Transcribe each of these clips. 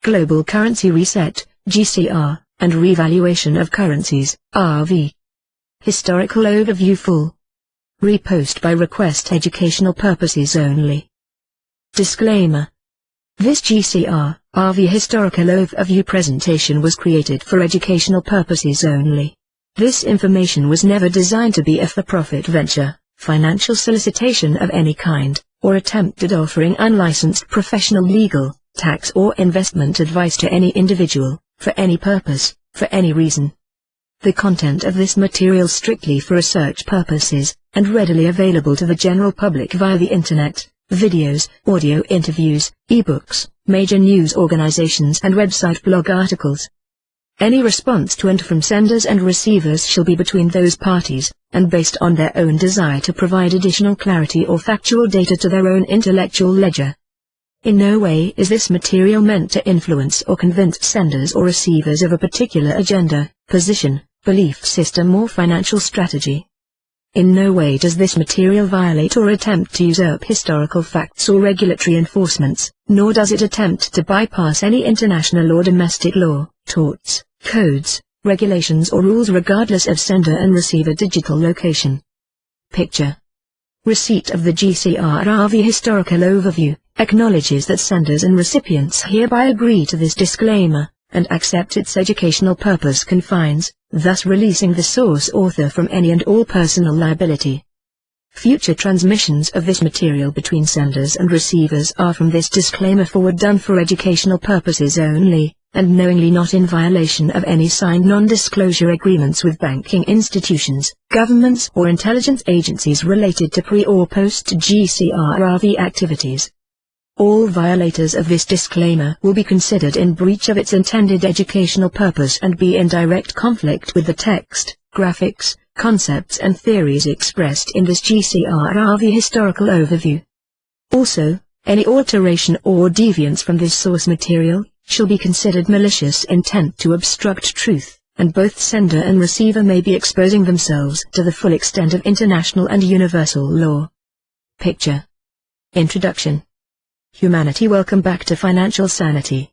Global Currency Reset, GCR, and Revaluation of Currencies, RV. Historical Overview Full. Repost by request, educational purposes only. Disclaimer. This GCR, RV historical overview presentation was created for educational purposes only. This information was never designed to be a for-profit venture, financial solicitation of any kind, or attempted offering unlicensed professional legal, tax or investment advice to any individual, for any purpose, for any reason. The content of this material strictly for research purposes, and readily available to the general public via the internet, videos, audio interviews, ebooks, major news organizations and website blog articles. Any response to and from senders and receivers shall be between those parties, and based on their own desire to provide additional clarity or factual data to their own intellectual ledger. In no way is this material meant to influence or convince senders or receivers of a particular agenda, position, belief system or financial strategy. In no way does this material violate or attempt to usurp historical facts or regulatory enforcements, nor does it attempt to bypass any international or domestic law, torts, codes, regulations or rules regardless of sender and receiver digital location. Picture. Receipt of the GCR-RV Historical Overview acknowledges that senders and recipients hereby agree to this disclaimer, and accept its educational purpose confines, thus releasing the source author from any and all personal liability. Future transmissions of this material between senders and receivers are from this disclaimer forward done for educational purposes only, and knowingly not in violation of any signed non-disclosure agreements with banking institutions, governments or intelligence agencies related to pre- or post-GCR-RV activities. All violators of this disclaimer will be considered in breach of its intended educational purpose and be in direct conflict with the text, graphics, concepts and theories expressed in this GCR-RV historical overview. Also, any alteration or deviance from this source material shall be considered malicious intent to obstruct truth, and both sender and receiver may be exposing themselves to the full extent of international and universal law. Picture. Introduction. Humanity, welcome back to Financial Sanity.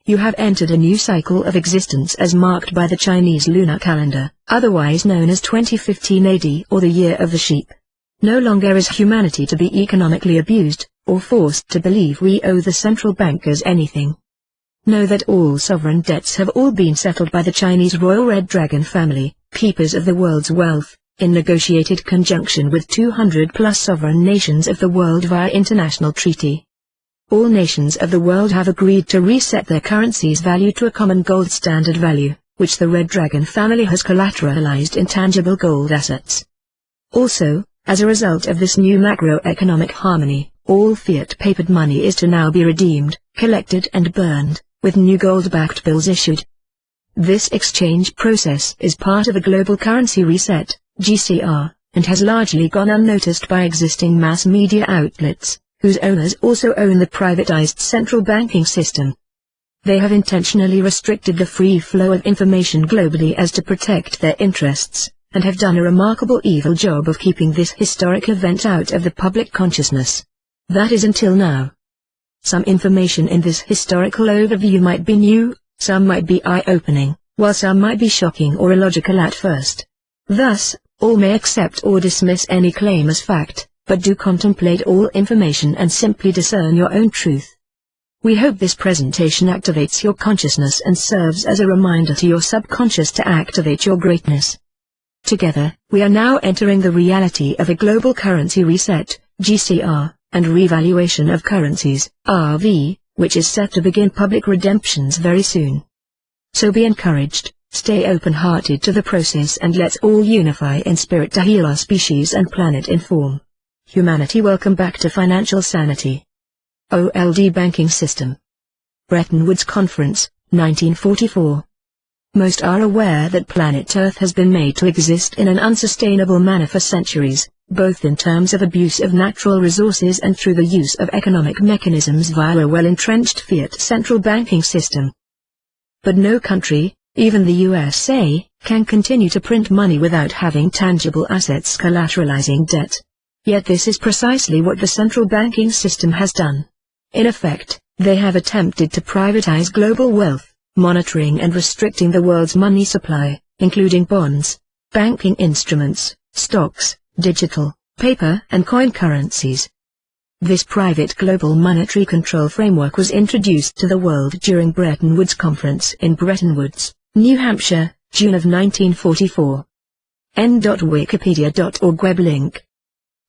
You have entered a new cycle of existence as marked by the Chinese lunar calendar, otherwise known as 2015 AD or the Year of the Sheep. No longer is humanity to be economically abused, or forced to believe we owe the central bankers anything. Know that all sovereign debts have all been settled by the Chinese Royal Red Dragon family, keepers of the world's wealth, in negotiated conjunction with 200+ sovereign nations of the world via international treaty. All nations of the world have agreed to reset their currency's value to a common gold standard value, which the Red Dragon family has collateralized in tangible gold assets. Also, as a result of this new macroeconomic harmony, all fiat-papered money is to now be redeemed, collected and burned, with new gold-backed bills issued. This exchange process is part of a global currency reset, GCR, and has largely gone unnoticed by existing mass media outlets, whose owners also own the privatized central banking system. They have intentionally restricted the free flow of information globally as to protect their interests, and have done a remarkable evil job of keeping this historic event out of the public consciousness. That is until now. Some information in this historical overview might be new, some might be eye-opening, while some might be shocking or illogical at first. Thus, all may accept or dismiss any claim as fact, but do contemplate all information and simply discern your own truth. We hope this presentation activates your consciousness and serves as a reminder to your subconscious to activate your greatness. Together, we are now entering the reality of a global currency reset, GCR, and revaluation of currencies, RV, which is set to begin public redemptions very soon. So be encouraged, stay open-hearted to the process and let's all unify in spirit to heal our species and planet in form. Humanity, welcome back to Financial Sanity. OLD Banking System. Bretton Woods Conference, 1944. Most are aware that planet Earth has been made to exist in an unsustainable manner for centuries, both in terms of abuse of natural resources and through the use of economic mechanisms via a well-entrenched fiat central banking system. But no country, even the USA, can continue to print money without having tangible assets collateralizing debt. Yet this is precisely what the central banking system has done. In effect, They have attempted to privatize global wealth, monitoring and restricting the world's money supply, including bonds, banking instruments, stocks, digital, paper and coin currencies. This private global monetary control framework was introduced to the world during Bretton Woods Conference in Bretton Woods, New Hampshire, June of 1944. n.wikipedia.org web link.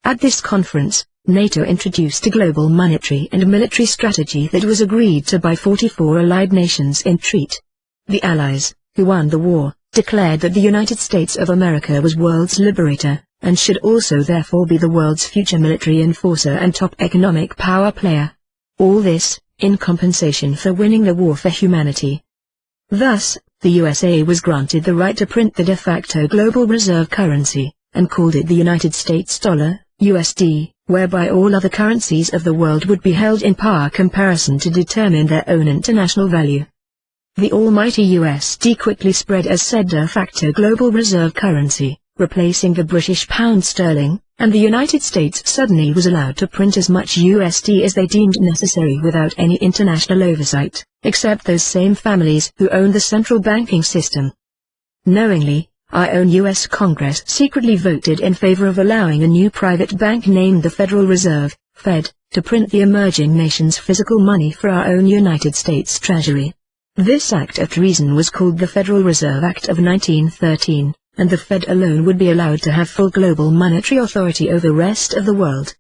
At this conference, NATO introduced a global monetary and military strategy that was agreed to by 44 allied nations in treaty. The Allies, who won the war, declared that the United States of America was world's liberator, and should also therefore be the world's future military enforcer and top economic power player. All this, in compensation for winning the war for humanity. Thus, the USA was granted the right to print the de facto global reserve currency, and called it the United States dollar, USD, whereby all other currencies of the world would be held in par comparison to determine their own international value. The almighty USD quickly spread as said de facto global reserve currency, replacing the British pound sterling, and the United States suddenly was allowed to print as much USD as they deemed necessary without any international oversight, except those same families who owned the central banking system. Knowingly, our own U.S. Congress secretly voted in favor of allowing a new private bank named the Federal Reserve, Fed, to print the emerging nation's physical money for our own United States Treasury. This act of treason was called the Federal Reserve Act of 1913, and the Fed alone would be allowed to have full global monetary authority over the rest of the world.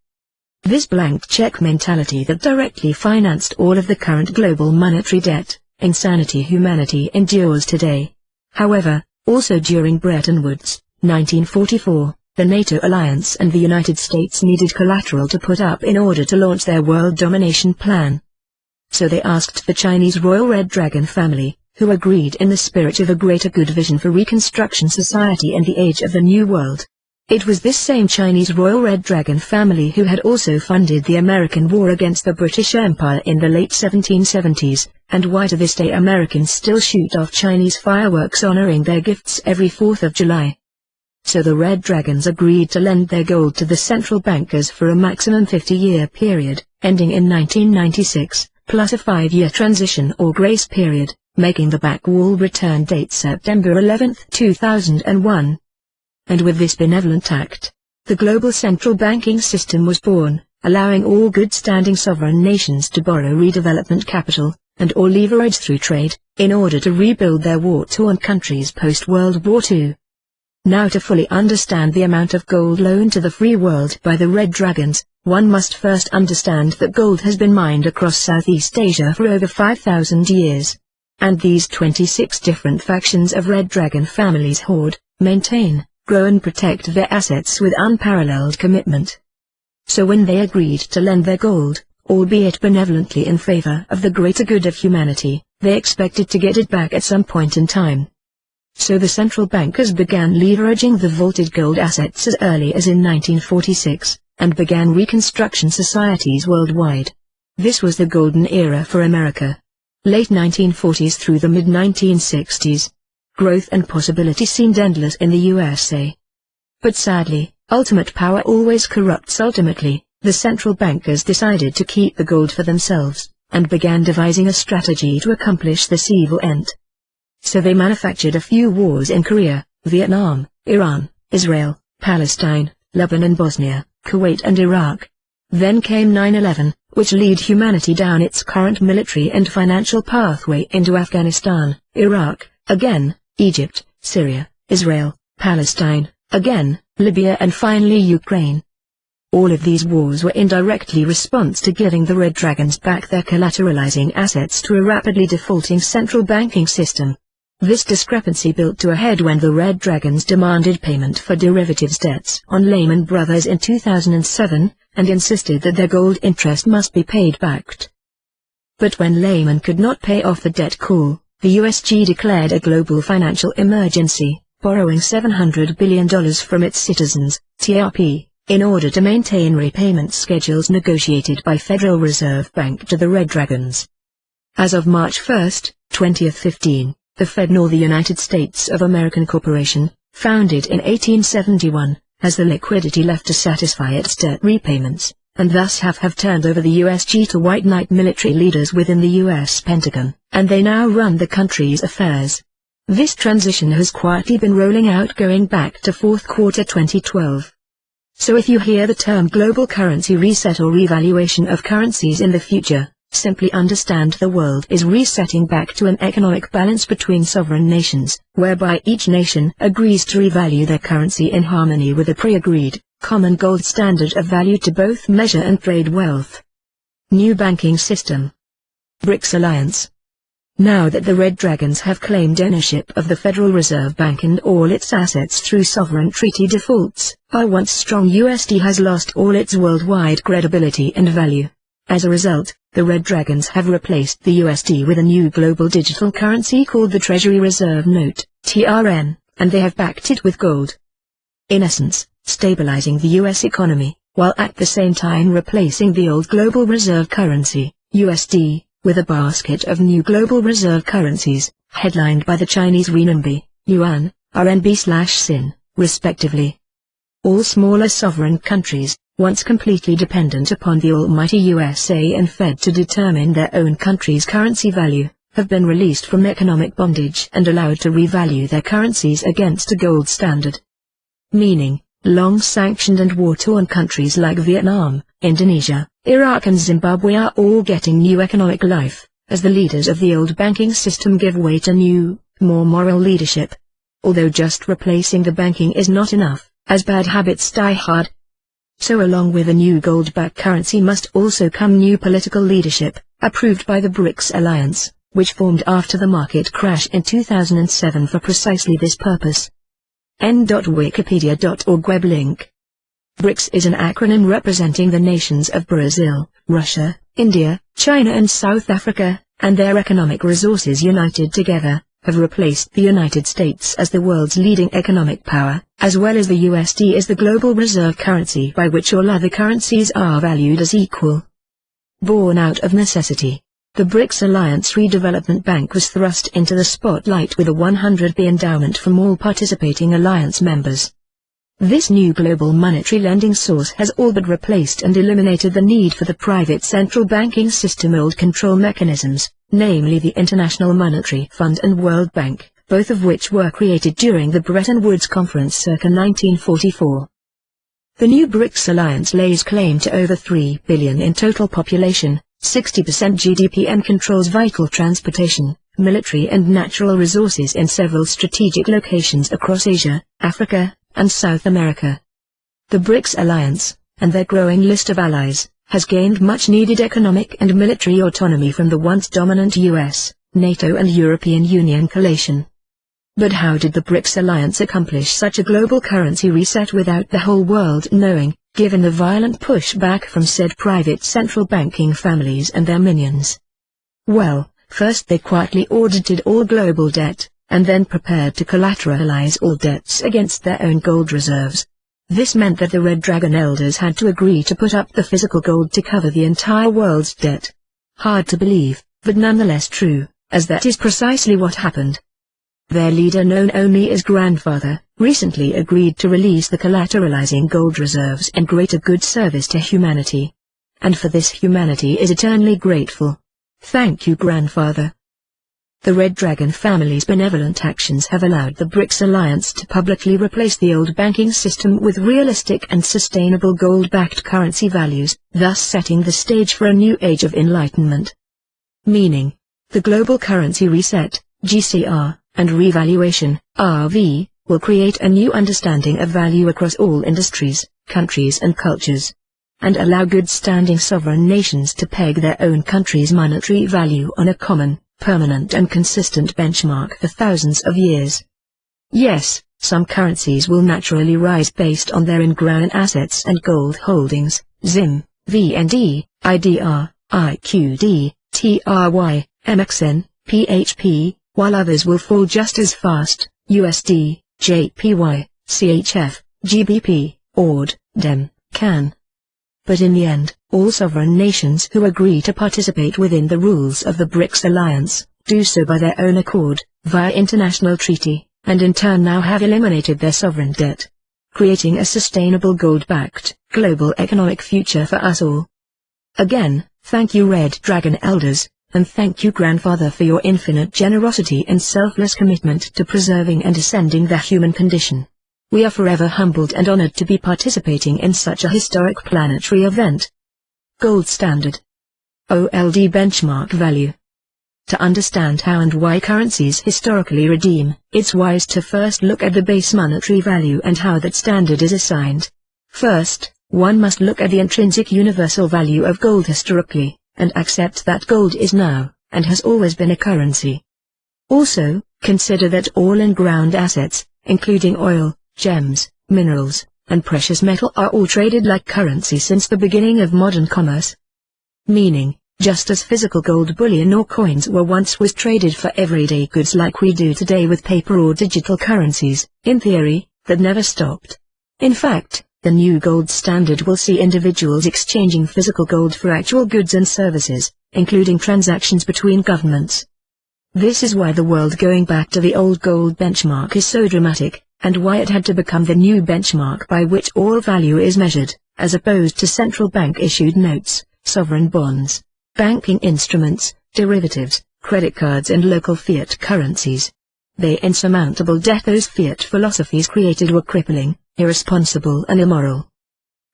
This blank check mentality that directly financed all of the current global monetary debt, insanity humanity endures today. However, also during Bretton Woods, 1944, the NATO alliance and the United States needed collateral to put up in order to launch their world domination plan. So they asked the Chinese Royal Red Dragon family, who agreed in the spirit of a greater good vision for Reconstruction Society and the age of the New World. It was this same Chinese Royal Red Dragon family who had also funded the American war against the British Empire in the late 1770s, and why to this day Americans still shoot off Chinese fireworks honoring their gifts every 4th of July. So the Red Dragons agreed to lend their gold to the central bankers for a maximum 50-year period, ending in 1996, plus a 5-year transition or grace period, making the back wall return date September 11, 2001. And with this benevolent act, the global central banking system was born, allowing all good-standing sovereign nations to borrow redevelopment capital, and or leverage through trade, in order to rebuild their war-torn countries post-World War II. Now to fully understand the amount of gold loaned to the free world by the Red Dragons, one must first understand that gold has been mined across Southeast Asia for over 5,000 years. And these 26 different factions of Red Dragon families hoard, maintain, grow and protect their assets with unparalleled commitment. So when they agreed to lend their gold, albeit benevolently in favor of the greater good of humanity, they expected to get it back at some point in time. So the central bankers began leveraging the vaulted gold assets as early as in 1946, and began reconstruction societies worldwide. This was the golden era for America. Late 1940s through the mid-1960s. Growth and possibility seemed endless in the USA. But sadly, ultimate power always corrupts ultimately. The central bankers decided to keep the gold for themselves, and began devising a strategy to accomplish this evil end. So they manufactured a few wars in Korea, Vietnam, Iran, Israel, Palestine, Lebanon, Bosnia, Kuwait and Iraq. Then came 9/11, which led humanity down its current military and financial pathway into Afghanistan, Iraq, again, Egypt, Syria, Israel, Palestine, again, Libya and finally Ukraine. All of these wars were indirectly response to giving the Red Dragons back their collateralizing assets to a rapidly defaulting central banking system. This discrepancy built to a head when the Red Dragons demanded payment for derivatives debts on Lehman Brothers in 2007, and insisted that their gold interest must be paid back. But when Lehman could not pay off the debt call, the USG declared a global financial emergency, borrowing $700 billion from its citizens, TRP, in order to maintain repayment schedules negotiated by Federal Reserve Bank to the Red Dragons. As of March 1, 2015, the Fed nor the United States of American Corporation, founded in 1871, has the liquidity left to satisfy its debt repayments, and thus have turned over the USG to white knight military leaders within the US Pentagon, and they now run the country's affairs. This transition has quietly been rolling out going back to fourth quarter 2012. So if you hear the term global currency reset or revaluation of currencies in the future, simply understand the world is resetting back to an economic balance between sovereign nations, whereby each nation agrees to revalue their currency in harmony with a pre-agreed, common gold standard of value to both measure and trade wealth. New banking system. BRICS Alliance. Now that the Red Dragons have claimed ownership of the Federal Reserve Bank and all its assets through sovereign treaty defaults, our once strong USD has lost all its worldwide credibility and value. As a result, the Red Dragons have replaced the USD with a new global digital currency called the Treasury Reserve Note, TRN, and they have backed it with gold. In essence, stabilizing the US economy, while at the same time replacing the old global reserve currency, USD, with a basket of new global reserve currencies, headlined by the Chinese renminbi, yuan, RMB/sin, respectively. All smaller sovereign countries, once completely dependent upon the almighty USA and Fed to determine their own country's currency value, have been released from economic bondage and allowed to revalue their currencies against a gold standard. Meaning, long-sanctioned and war-torn countries like Vietnam, Indonesia, Iraq and Zimbabwe are all getting new economic life, as the leaders of the old banking system give way to new, more moral leadership. Although just replacing the banking is not enough, as bad habits die hard. So along with a new gold-backed currency must also come new political leadership, approved by the BRICS Alliance, which formed after the market crash in 2007 for precisely this purpose. n.wikipedia.org web link. BRICS is an acronym representing the nations of Brazil, Russia, India, China and South Africa, and their economic resources united together, have replaced the United States as the world's leading economic power, as well as the USD as the global reserve currency by which all other currencies are valued as equal. Born out of necessity, the BRICS Alliance Redevelopment Bank was thrust into the spotlight with a 100 billion endowment from all participating alliance members. This new global monetary lending source has all but replaced and eliminated the need for the private central banking system old control mechanisms, namely the International Monetary Fund and World Bank, both of which were created during the Bretton Woods Conference circa 1944. The new BRICS alliance lays claim to over 3 billion in total population, 60% GDP and controls vital transportation, military and natural resources in several strategic locations across Asia, Africa, and South America. The BRICS alliance, and their growing list of allies, has gained much-needed economic and military autonomy from the once dominant US, NATO and European Union coalition. But how did the BRICS alliance accomplish such a global currency reset without the whole world knowing, given the violent pushback from said private central banking families and their minions? Well, first they quietly audited all global debt, and then prepared to collateralize all debts against their own gold reserves. This meant that the Red Dragon elders had to agree to put up the physical gold to cover the entire world's debt. Hard to believe, but nonetheless true, as that is precisely what happened. Their leader, known only as Grandfather, recently agreed to release the collateralizing gold reserves in greater good service to humanity. And for this humanity is eternally grateful. Thank you, Grandfather. The Red Dragon family's benevolent actions have allowed the BRICS alliance to publicly replace the old banking system with realistic and sustainable gold-backed currency values, thus setting the stage for a new age of enlightenment. Meaning, the global currency reset, GCR, and revaluation, RV, will create a new understanding of value across all industries, countries and cultures, and allow good-standing sovereign nations to peg their own country's monetary value on a common, permanent and consistent benchmark for thousands of years. Yes, some currencies will naturally rise based on their in-ground assets and gold holdings, ZIM, VND, IDR, IQD, TRY, MXN, PHP, while others will fall just as fast, USD, JPY, CHF, GBP, AUD, DEM, CAN. But in the end, all sovereign nations who agree to participate within the rules of the BRICS alliance, do so by their own accord, via international treaty, and in turn now have eliminated their sovereign debt. creating a sustainable gold-backed, global economic future for us all. Again, thank you Red Dragon Elders, and thank you Grandfather for your infinite generosity and selfless commitment to preserving and ascending the human condition. We are forever humbled and honored to be participating in such a historic planetary event. Gold Standard. OLD Benchmark Value. To understand how and why currencies historically redeem, it's wise to first look at the base monetary value and how that standard is assigned. First, one must look at the intrinsic universal value of gold historically, and accept that gold is now, and has always been a currency. Also, consider that all in-ground assets, including oil, gems, minerals, and precious metal are all traded like currency since the beginning of modern commerce. Meaning, just as physical gold bullion or coins were once was traded for everyday goods like we do today with paper or digital currencies, in theory, that never stopped. In fact, the new gold standard will see individuals exchanging physical gold for actual goods and services, including transactions between governments. This is why the world going back to the old gold benchmark is so dramatic, and why it had to become the new benchmark by which all value is measured, as opposed to central bank-issued notes, sovereign bonds, banking instruments, derivatives, credit cards and local fiat currencies. The insurmountable debt those fiat philosophies created were crippling, irresponsible and immoral.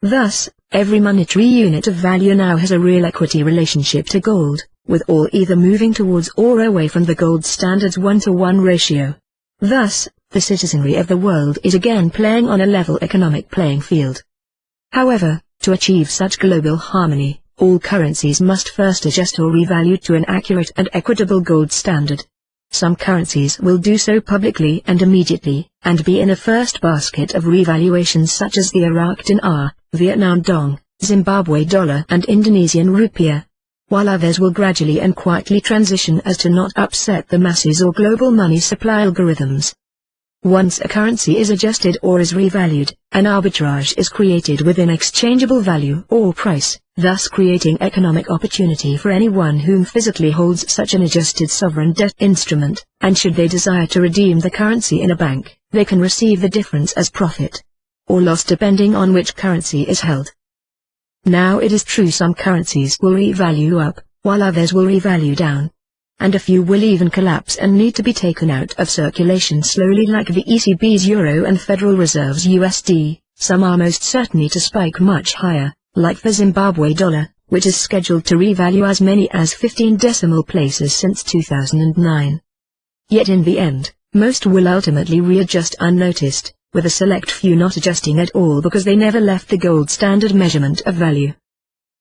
Thus, every monetary unit of value now has a real equity relationship to gold, with all either moving towards or away from the gold standard's 1-to-1 ratio. Thus, the citizenry of the world is again playing on a level economic playing field. However, to achieve such global harmony, all currencies must first adjust or revalue to an accurate and equitable gold standard. Some currencies will do so publicly and immediately, and be in a first basket of revaluations such as the Iraq dinar, Vietnam dong, Zimbabwe dollar and Indonesian rupiah, while others will gradually and quietly transition as to not upset the masses or global money supply algorithms. Once a currency is adjusted or is revalued, an arbitrage is created within exchangeable value or price, thus creating economic opportunity for anyone whom physically holds such an adjusted sovereign debt instrument, and should they desire to redeem the currency in a bank, they can receive the difference as profit or loss depending on which currency is held. Now it is true some currencies will revalue up, while others will revalue down. And a few will even collapse and need to be taken out of circulation slowly like the ECB's Euro and Federal Reserve's USD. Some are most certainly to spike much higher, like the Zimbabwe dollar, which is scheduled to revalue as many as 15 decimal places since 2009. Yet in the end, most will ultimately readjust unnoticed, with a select few not adjusting at all because they never left the gold standard measurement of value.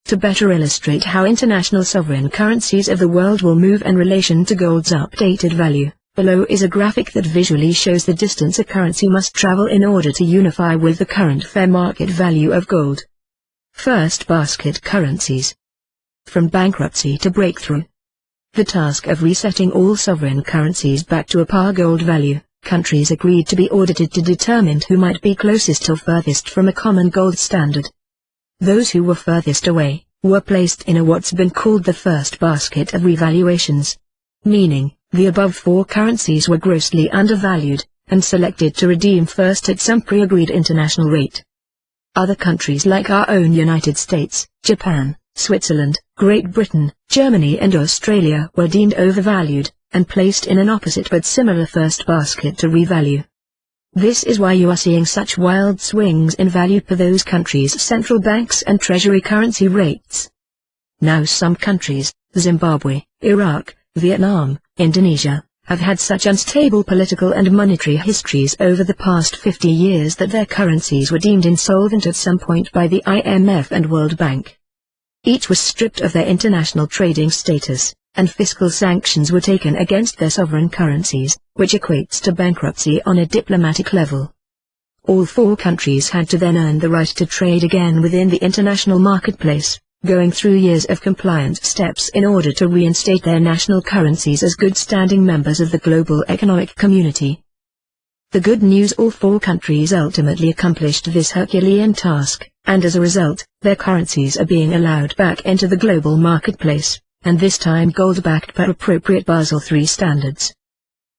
To better illustrate how international sovereign currencies of the world will move in relation to gold's updated value, below is a graphic that visually shows the distance a currency must travel in order to unify with the current fair market value of gold. First basket currencies. From bankruptcy to breakthrough. The task of resetting all sovereign currencies back to a par gold value, countries agreed to be audited to determine who might be closest or furthest from a common gold standard. Those who were furthest away, were placed in what's been called the first basket of revaluations. Meaning, the above four currencies were grossly undervalued, and selected to redeem first at some pre-agreed international rate. Other countries like our own United States, Japan, Switzerland, Great Britain, Germany and Australia were deemed overvalued, and placed in an opposite but similar first basket to revalue. This is why you are seeing such wild swings in value for those countries' central banks and treasury currency rates. Now some countries, Zimbabwe, Iraq, Vietnam, Indonesia, have had such unstable political and monetary histories over the past 50 years that their currencies were deemed insolvent at some point by the IMF and World Bank. Each was stripped of their international trading status, and fiscal sanctions were taken against their sovereign currencies, which equates to bankruptcy on a diplomatic level. All four countries had to then earn the right to trade again within the international marketplace, going through years of compliance steps in order to reinstate their national currencies as good-standing members of the global economic community. The good news, all four countries ultimately accomplished this Herculean task, and as a result, their currencies are being allowed back into the global marketplace, and this time gold-backed per appropriate Basel III standards.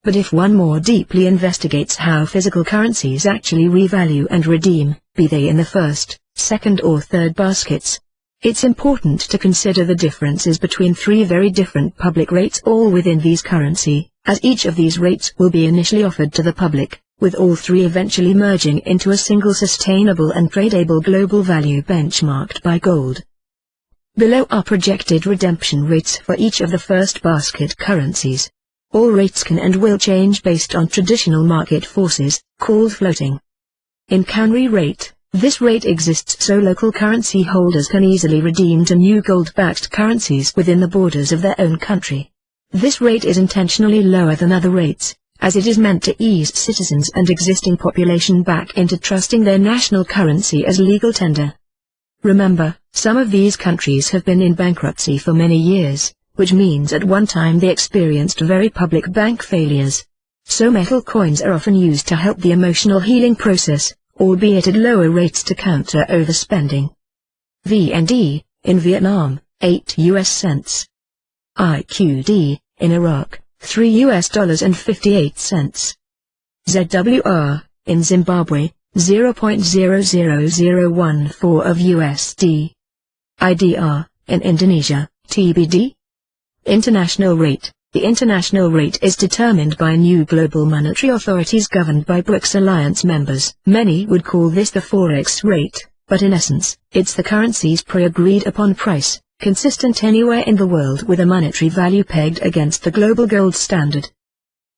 But if one more deeply investigates how physical currencies actually revalue and redeem, be they in the first, second or third baskets, it's important to consider the differences between three very different public rates all within these currency, as each of these rates will be initially offered to the public, with all three eventually merging into a single sustainable and tradable global value benchmarked by gold. Below are projected redemption rates for each of the first basket currencies. All rates can and will change based on traditional market forces, called floating. In Canary rate, this rate exists so local currency holders can easily redeem to new gold-backed currencies within the borders of their own country. This rate is intentionally lower than other rates, as it is meant to ease citizens and existing population back into trusting their national currency as legal tender. Remember, some of these countries have been in bankruptcy for many years, which means at one time they experienced very public bank failures. So metal coins are often used to help the emotional healing process, albeit at lower rates to counter overspending. VND, in Vietnam, 8 US cents. IQD, in Iraq, $3 and 58 cents. ZWR, in Zimbabwe, 0.00014 of USD. IDR, in Indonesia, TBD. International rate. The international rate is determined by new global monetary authorities governed by BRICS alliance members. Many would call this the forex rate, but in essence, it's the currency's pre-agreed upon price, consistent anywhere in the world with a monetary value pegged against the global gold standard.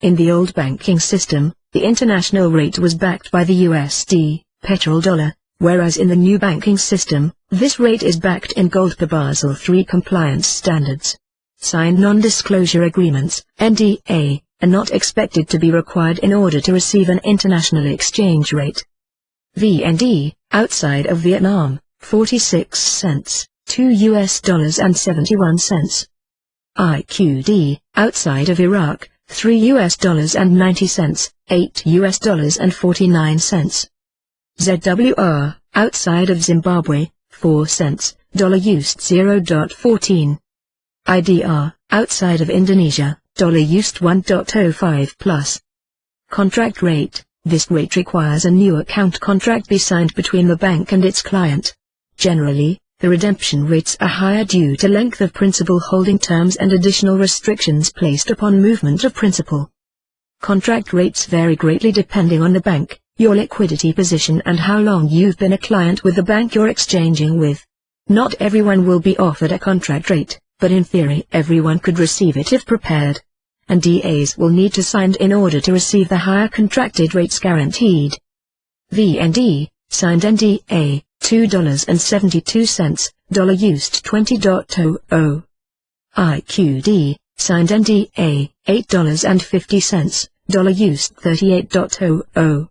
In the old banking system, the international rate was backed by the USD, petrodollar, whereas in the new banking system, this rate is backed in gold per Basel III compliance standards. Signed non-disclosure agreements, NDA, are not expected to be required in order to receive an international exchange rate. VND, outside of Vietnam, 46 cents, $2 and 71 cents. IQD, outside of Iraq, $3 and 90 cents, $8 and 49 cents. ZWR, outside of Zimbabwe, 4 cents, dollar used 0.14. IDR, outside of Indonesia, dollar used 1.05 plus. Contract rate. This rate requires a new account contract be signed between the bank and its client. Generally, the redemption rates are higher due to length of principal holding terms and additional restrictions placed upon movement of principal. Contract rates vary greatly depending on the bank, your liquidity position and how long you've been a client with the bank you're exchanging with. Not everyone will be offered a contract rate, but in theory everyone could receive it if prepared. And DAs will need to sign in order to receive the higher contracted rates guaranteed. VND, signed NDA, $2.72, dollar used 20.00. IQD, signed NDA, $8.50, dollar used 38.00.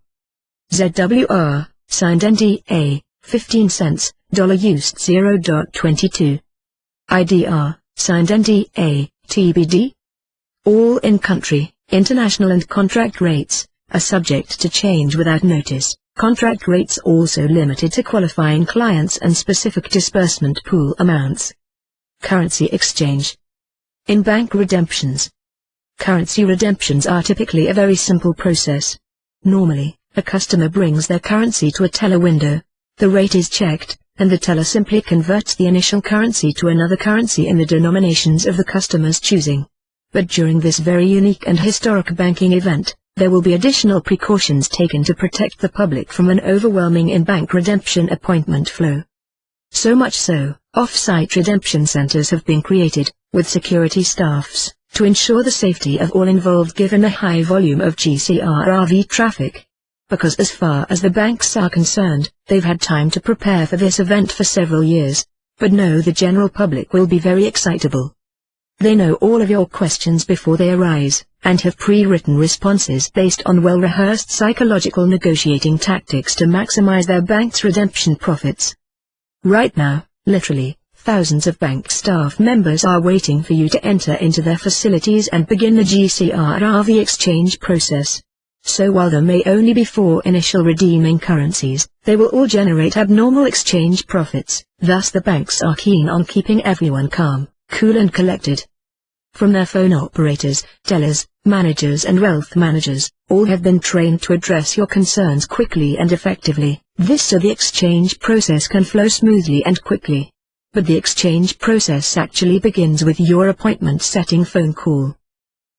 ZWR, signed NDA, 15 cents, dollar used 0.22. IDR, signed NDA, TBD. All in-country, international and contract rates, are subject to change without notice. Contract rates also limited to qualifying clients and specific disbursement pool amounts. Currency exchange. In bank redemptions. Currency redemptions are typically a very simple process. Normally, a customer brings their currency to a teller window. The rate is checked, and the teller simply converts the initial currency to another currency in the denominations of the customer's choosing. But during this very unique and historic banking event, there will be additional precautions taken to protect the public from an overwhelming in-bank redemption appointment flow. So much so, off-site redemption centers have been created, with security staffs, to ensure the safety of all involved given the high volume of GCR traffic. Because as far as the banks are concerned, they've had time to prepare for this event for several years, but know the general public will be very excitable. They know all of your questions before they arise, and have pre-written responses based on well-rehearsed psychological negotiating tactics to maximize their bank's redemption profits. Right now, literally, thousands of bank staff members are waiting for you to enter into their facilities and begin the GCR exchange process. So while there may only be 4 initial redeeming currencies, they will all generate abnormal exchange profits. Thus the banks are keen on keeping everyone calm, cool and collected. From their phone operators, tellers, managers and wealth managers, all have been trained to address your concerns quickly and effectively, this so the exchange process can flow smoothly and quickly. But the exchange process actually begins with your appointment setting phone call.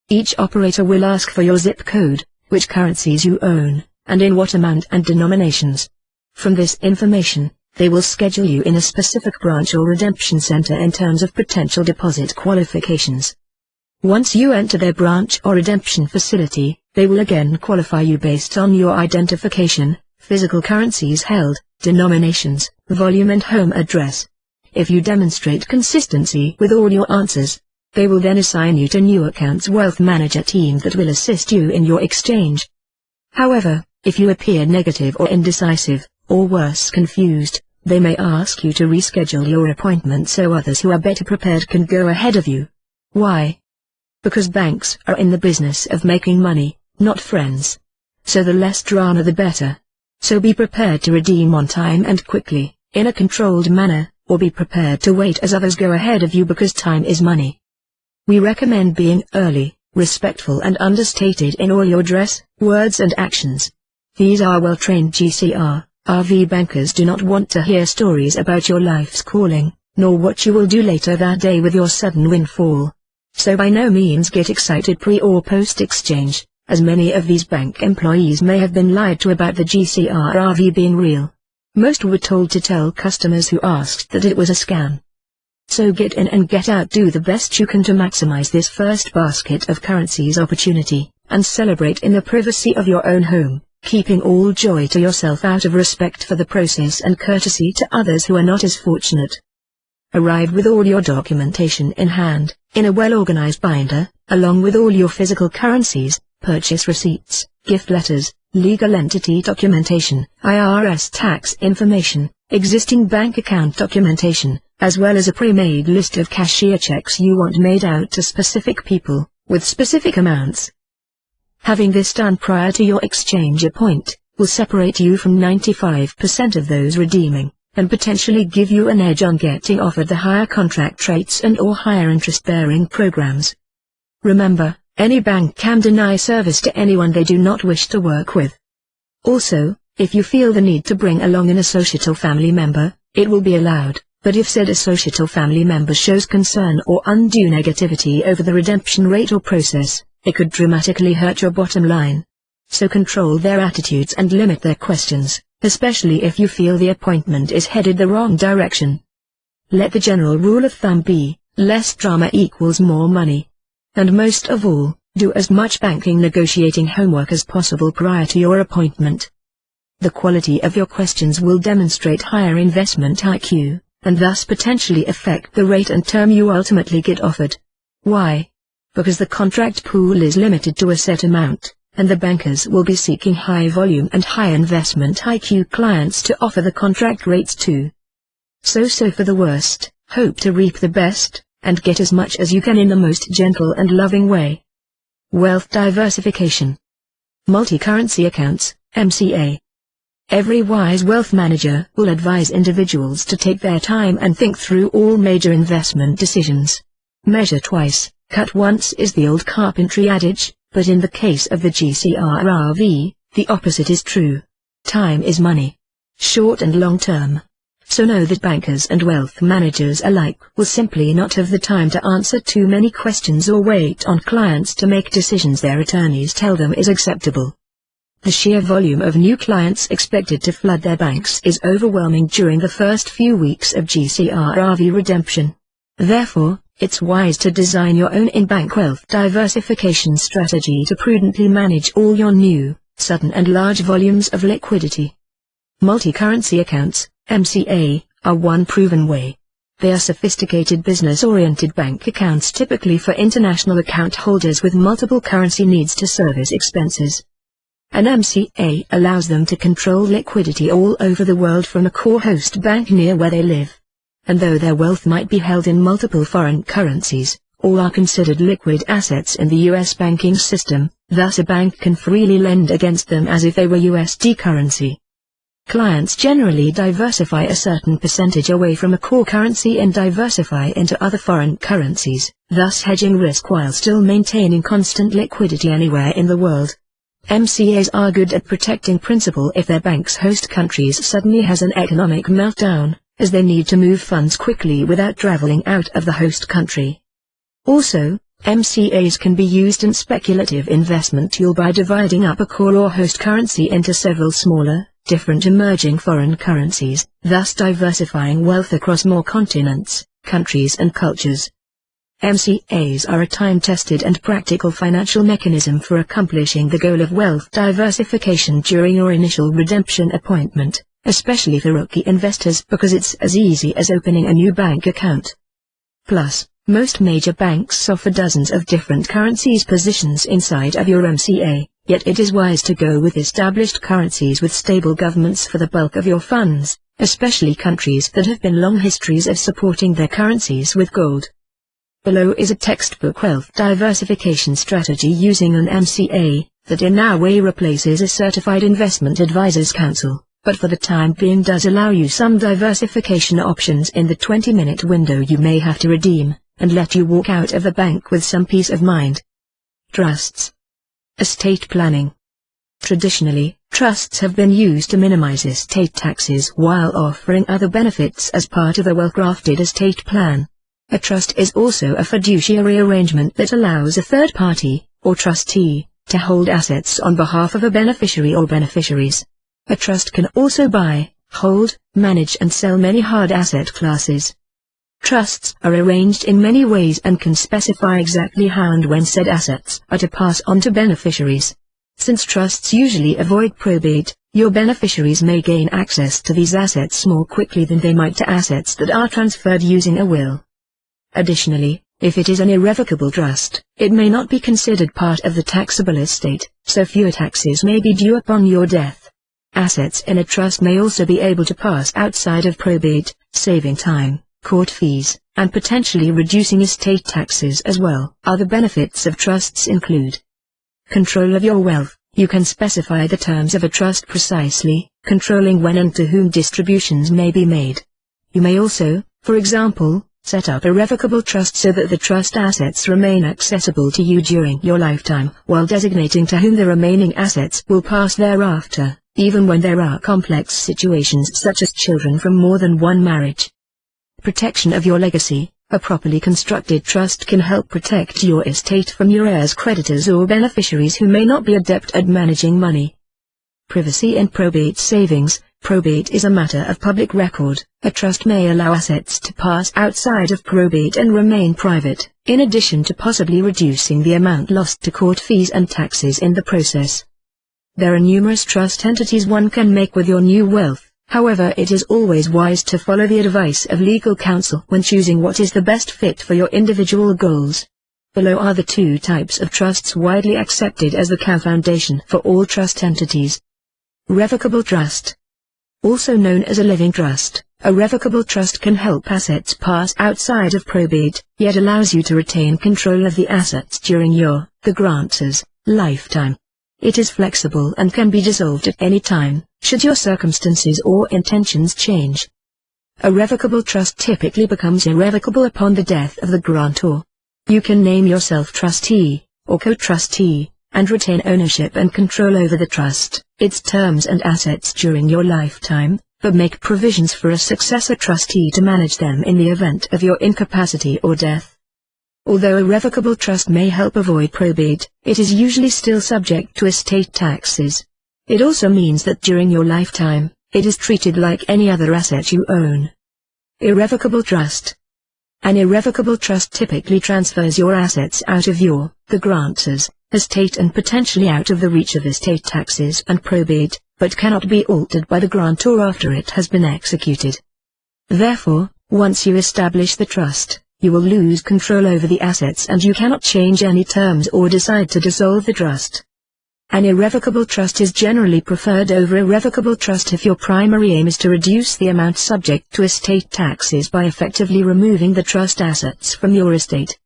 Each operator will ask for your zip code, which currencies you own, and in what amount and denominations. From this information, they will schedule you in a specific branch or redemption center in terms of potential deposit qualifications. Once you enter their branch or redemption facility, they will again qualify you based on your identification, physical currencies held, denominations, volume and home address. If you demonstrate consistency with all your answers, they will then assign you to new accounts wealth manager team that will assist you in your exchange. However, if you appear negative or indecisive, or worse confused, they may ask you to reschedule your appointment so others who are better prepared can go ahead of you. Why? Because banks are in the business of making money, not friends. So the less drama the better. So be prepared to redeem on time and quickly, in a controlled manner, or be prepared to wait as others go ahead of you because time is money. We recommend being early, respectful and understated in all your dress, words and actions. These are well-trained GCR, RV bankers do not want to hear stories about your life's calling, nor what you will do later that day with your sudden windfall. So by no means get excited pre or post-exchange, as many of these bank employees may have been lied to about the GCR RV being real. Most were told to tell customers who asked that it was a scam. So get in and get out, do the best you can to maximize this first basket of currencies opportunity, and celebrate in the privacy of your own home, keeping all joy to yourself out of respect for the process and courtesy to others who are not as fortunate. Arrive with all your documentation in hand, in a well-organized binder, along with all your physical currencies, purchase receipts, gift letters, legal entity documentation, IRS tax information, existing bank account documentation, as well as a pre-made list of cashier checks you want made out to specific people, with specific amounts. Having this done prior to your exchange appointment will separate you from 95% of those redeeming, and potentially give you an edge on getting offered the higher contract rates and or higher interest-bearing programs. Remember, any bank can deny service to anyone they do not wish to work with. Also, if you feel the need to bring along an associate or family member, it will be allowed, but if said associate or family member shows concern or undue negativity over the redemption rate or process, it could dramatically hurt your bottom line. So control their attitudes and limit their questions, especially if you feel the appointment is headed the wrong direction. Let the general rule of thumb be, less drama equals more money. And most of all, do as much banking negotiating homework as possible prior to your appointment. The quality of your questions will demonstrate higher investment IQ, and thus potentially affect the rate and term you ultimately get offered. Why? Because the contract pool is limited to a set amount, and the bankers will be seeking high volume and high investment IQ clients to offer the contract rates to. So for the worst, hope to reap the best, and get as much as you can in the most gentle and loving way. Wealth diversification. Multi-currency accounts, MCA. Every wise wealth manager will advise individuals to take their time and think through all major investment decisions. Measure twice, cut once is the old carpentry adage, but in the case of the GCR-RV, the opposite is true. Time is money. Short and long term. So know that bankers and wealth managers alike will simply not have the time to answer too many questions or wait on clients to make decisions their attorneys tell them is acceptable. The sheer volume of new clients expected to flood their banks is overwhelming during the first few weeks of GCR-RV redemption. Therefore, it's wise to design your own in-bank wealth diversification strategy to prudently manage all your new, sudden and large volumes of liquidity. Multi-currency accounts, MCA, are one proven way. They are sophisticated business-oriented bank accounts typically for international account holders with multiple currency needs to service expenses. An MCA allows them to control liquidity all over the world from a core host bank near where they live. And though their wealth might be held in multiple foreign currencies, all are considered liquid assets in the U.S. banking system, thus a bank can freely lend against them as if they were USD currency. Clients generally diversify a certain percentage away from a core currency and diversify into other foreign currencies, thus hedging risk while still maintaining constant liquidity anywhere in the world. MCAs are good at protecting principal if their bank's host countries suddenly has an economic meltdown, as they need to move funds quickly without traveling out of the host country. Also, MCAs can be used in speculative investment tool by dividing up a core or host currency into several smaller, different emerging foreign currencies, thus diversifying wealth across more continents, countries and cultures. MCAs are a time-tested and practical financial mechanism for accomplishing the goal of wealth diversification during your initial redemption appointment, especially for rookie investors because it's as easy as opening a new bank account. Plus, most major banks offer dozens of different currencies positions inside of your MCA, yet it is wise to go with established currencies with stable governments for the bulk of your funds, especially countries that have been long histories of supporting their currencies with gold. Below is a textbook wealth diversification strategy using an MCA, that in no way replaces a certified investment advisor's counsel, but for the time being does allow you some diversification options in the 20-minute window you may have to redeem, and let you walk out of the bank with some peace of mind. Trusts. Estate planning. Traditionally, trusts have been used to minimize estate taxes while offering other benefits as part of a well-crafted estate plan. A trust is also a fiduciary arrangement that allows a third party, or trustee, to hold assets on behalf of a beneficiary or beneficiaries. A trust can also buy, hold, manage and sell many hard asset classes. Trusts are arranged in many ways and can specify exactly how and when said assets are to pass on to beneficiaries. Since trusts usually avoid probate, your beneficiaries may gain access to these assets more quickly than they might to assets that are transferred using a will. Additionally, if it is an irrevocable trust, it may not be considered part of the taxable estate, so fewer taxes may be due upon your death. Assets in a trust may also be able to pass outside of probate, saving time, court fees, and potentially reducing estate taxes as well. Other benefits of trusts include control of your wealth. You can specify the terms of a trust precisely, controlling when and to whom distributions may be made. You may also, for example, set up a revocable trust so that the trust assets remain accessible to you during your lifetime, while designating to whom the remaining assets will pass thereafter, even when there are complex situations such as children from more than one marriage. Protection of your legacy. A properly constructed trust can help protect your estate from your heirs, creditors or beneficiaries who may not be adept at managing money. Privacy and probate savings. Probate is a matter of public record. A trust may allow assets to pass outside of probate and remain private, in addition to possibly reducing the amount lost to court fees and taxes in the process. There are numerous trust entities one can make with your new wealth, however it is always wise to follow the advice of legal counsel when choosing what is the best fit for your individual goals. Below are the two types of trusts widely accepted as the foundation for all trust entities. Revocable trust. Also known as a living trust, a revocable trust can help assets pass outside of probate, yet allows you to retain control of the assets during the grantor's, lifetime. It is flexible and can be dissolved at any time, should your circumstances or intentions change. A revocable trust typically becomes irrevocable upon the death of the grantor. You can name yourself trustee, or co-trustee, and retain ownership and control over the trust, its terms and assets during your lifetime, but make provisions for a successor trustee to manage them in the event of your incapacity or death. Although a revocable trust may help avoid probate, it is usually still subject to estate taxes. It also means that during your lifetime, it is treated like any other asset you own. Irrevocable trust. An irrevocable trust typically transfers your assets out of the grantor's, estate and potentially out of the reach of estate taxes and probate, but cannot be altered by the grantor after it has been executed. Therefore, once you establish the trust, you will lose control over the assets and you cannot change any terms or decide to dissolve the trust. An irrevocable trust is generally preferred over a revocable trust if your primary aim is to reduce the amount subject to estate taxes by effectively removing the trust assets from your estate.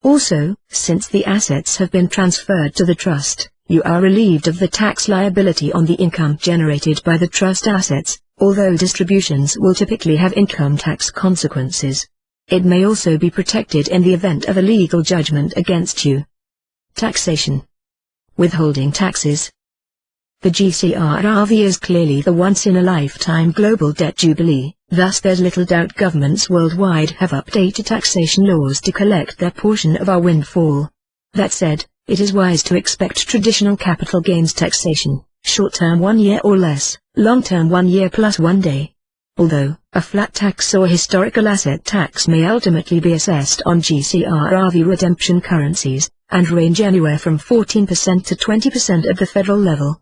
Also, since the assets have been transferred to the trust, you are relieved of the tax liability on the income generated by the trust assets, although distributions will typically have income tax consequences. It may also be protected in the event of a legal judgment against you. Taxation. Withholding taxes. The GCR is clearly the once-in-a-lifetime global debt jubilee, thus there's little doubt governments worldwide have updated taxation laws to collect their portion of our windfall. That said, it is wise to expect traditional capital gains taxation, short-term 1 year or less, long-term 1 year plus 1 day. Although, a flat tax or historical asset tax may ultimately be assessed on GCR redemption currencies, and range anywhere from 14% to 20% at the federal level.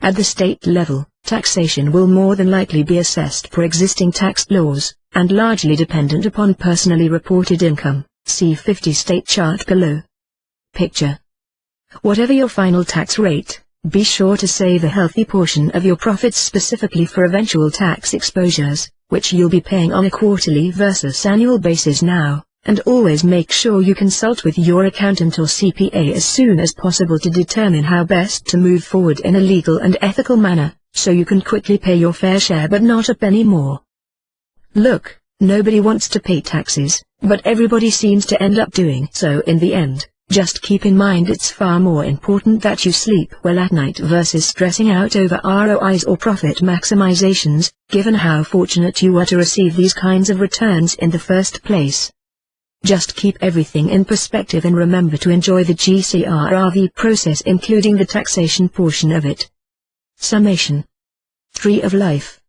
At the state level, taxation will more than likely be assessed per existing tax laws, and largely dependent upon personally reported income. See 50 state chart below. Picture. Whatever your final tax rate, be sure to save a healthy portion of your profits specifically for eventual tax exposures, which you'll be paying on a quarterly versus annual basis now, and always make sure you consult with your accountant or CPA as soon as possible to determine how best to move forward in a legal and ethical manner, so you can quickly pay your fair share but not a penny more. Look, nobody wants to pay taxes, but everybody seems to end up doing so in the end. Just keep in mind it's far more important that you sleep well at night versus stressing out over ROIs or profit maximizations, given how fortunate you are to receive these kinds of returns in the first place. Just keep everything in perspective and remember to enjoy the GCR process, including the taxation portion of it. Summation. Tree of Life.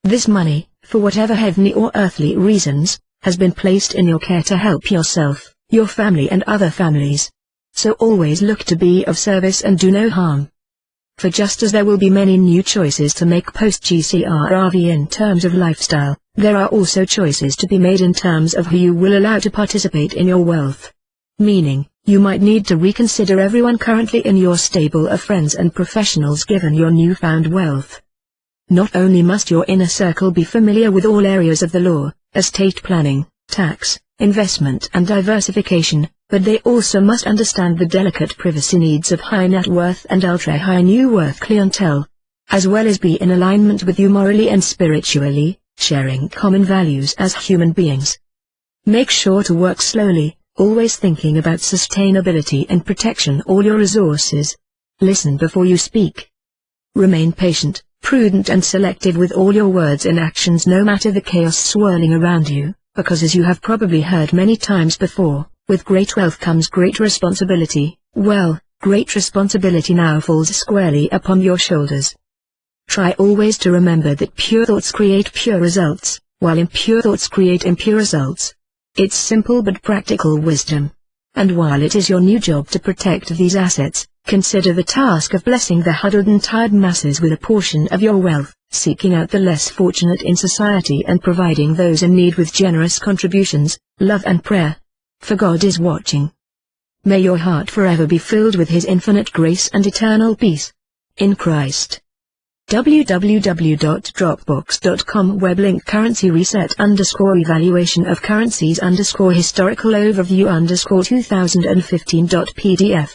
This money, for whatever heavenly or earthly reasons, has been placed in your care to help yourself, your family and other families. So always look to be of service and do no harm. For just as there will be many new choices to make post-GCR in terms of lifestyle, there are also choices to be made in terms of who you will allow to participate in your wealth. Meaning, you might need to reconsider everyone currently in your stable of friends and professionals given your newfound wealth. Not only must your inner circle be familiar with all areas of the law, estate planning, tax, investment and diversification, but they also must understand the delicate privacy needs of high net worth and ultra-high net worth clientele, as well as be in alignment with you morally and spiritually, sharing common values as human beings. Make sure to work slowly, always thinking about sustainability and protection all your resources. Listen before you speak. Remain patient, prudent and selective with all your words and actions no matter the chaos swirling around you, because as you have probably heard many times before, with great wealth comes great responsibility. Well, great responsibility now falls squarely upon your shoulders. Try always to remember that pure thoughts create pure results, while impure thoughts create impure results. It's simple but practical wisdom. And while it is your new job to protect these assets, consider the task of blessing the huddled and tired masses with a portion of your wealth, seeking out the less fortunate in society and providing those in need with generous contributions, love and prayer. For God is watching. May your heart forever be filled with His infinite grace and eternal peace. In Christ. www.dropbox.com web link currency reset _evaluation of currencies _historical overview _2015.pdf